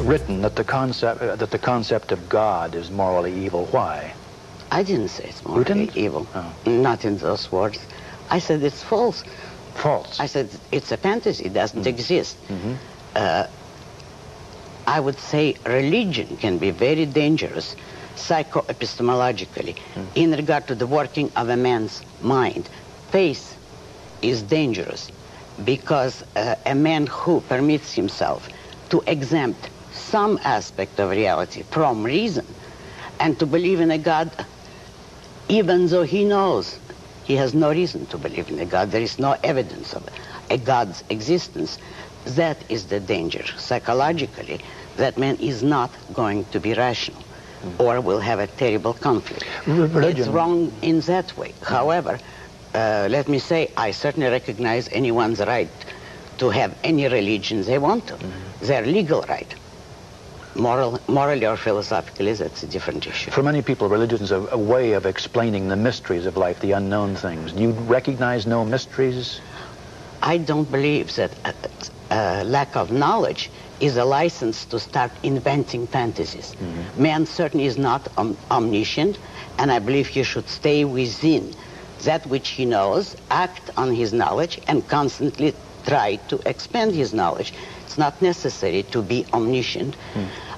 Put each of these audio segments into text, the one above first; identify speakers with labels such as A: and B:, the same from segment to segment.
A: written that the concept of God is morally evil. Why?
B: I didn't say it's morally evil.
A: Oh.
B: Not in those words. I said it's false.
A: False.
B: I said it's a fantasy. It doesn't exist. I would say religion can be very dangerous psycho-epistemologically in regard to the working of a man's mind. Faith is dangerous because a man who permits himself to exempt some aspect of reality from reason and to believe in a God even though he knows he has no reason to believe in a God, there is no evidence of a God's existence, that is the danger. Psychologically, that man is not going to be rational or will have a terrible conflict.
A: Religion.
B: It's wrong in that way. However, let me say, I certainly recognize anyone's right to have any religion they want to. Their legal right. Morally or philosophically, that's a different issue.
A: For many people, religion is a way of explaining the mysteries of life, the unknown things. Do you recognize no mysteries?
B: I don't believe that lack of knowledge is a license to start inventing fantasies. Man certainly is not omniscient, and I believe he should stay within that which he knows, act on his knowledge, and constantly try to expand his knowledge. It's not necessary to be omniscient.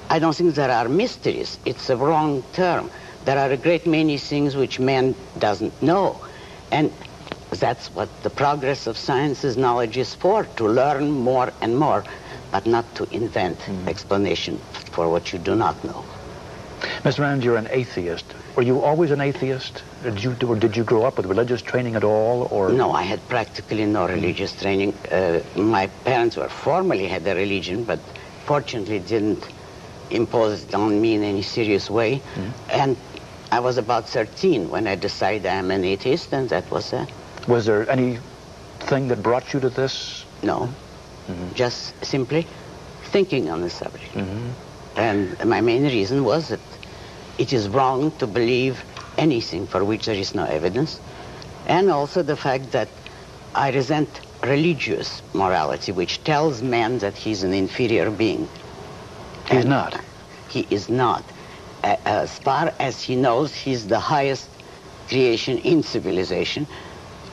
B: I don't think there are mysteries. It's a wrong term. There are a great many things which man doesn't know. And that's what the progress of science's knowledge is for, to learn more and more, but not to invent explanation for what you do not know.
A: Mr. Rand, you're an atheist. Were you always an atheist? Did you grow up with religious training at all? Or?
B: No, I had practically no religious training. My parents were formally had a religion, but fortunately didn't impose it on me in any serious way. And I was about 13 when I decided I'm an atheist, and that was it.
A: Was there anything that brought you to this?
B: No, just simply thinking on the subject. And my main reason was that it is wrong to believe anything for which there is no evidence, and also the fact that I resent religious morality, which tells man that he's an inferior being.
A: He's not.
B: He is not. As far as he knows, he's the highest creation in civilization,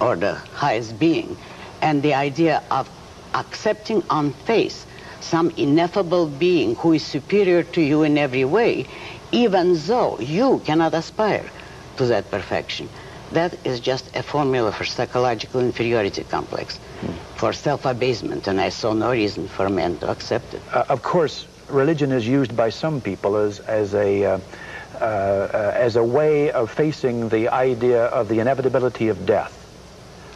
B: or the highest being. And the idea of accepting on faith some ineffable being who is superior to you in every way, even though you cannot aspire to that perfection, that is just a formula for psychological inferiority complex, for self-abasement, and I saw no reason for men to accept it.
A: Of course, religion is used by some people as a way of facing the idea of the inevitability of death.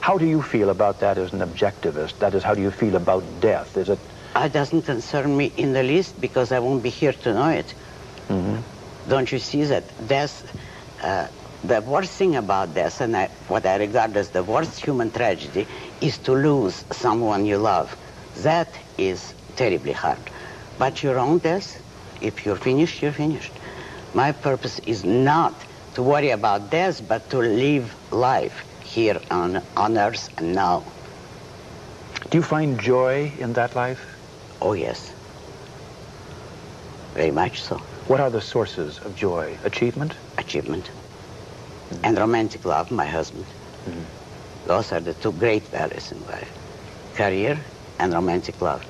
A: How do you feel about that as an objectivist? That is, how do you feel about death? Is it?
B: It doesn't concern me in the least, because I won't be here to know it. Don't you see that death, the worst thing about death, and what I regard as the worst human tragedy, is to lose someone you love. That is terribly hard. But your own death, if you're finished, you're finished. My purpose is not to worry about death, but to live life here on earth and now.
A: Do you find joy in that life?
B: Oh, yes. Very much so.
A: What are the sources of joy? Achievement?
B: Achievement. And romantic love, my husband. Those are the two great values in life. Career and romantic love.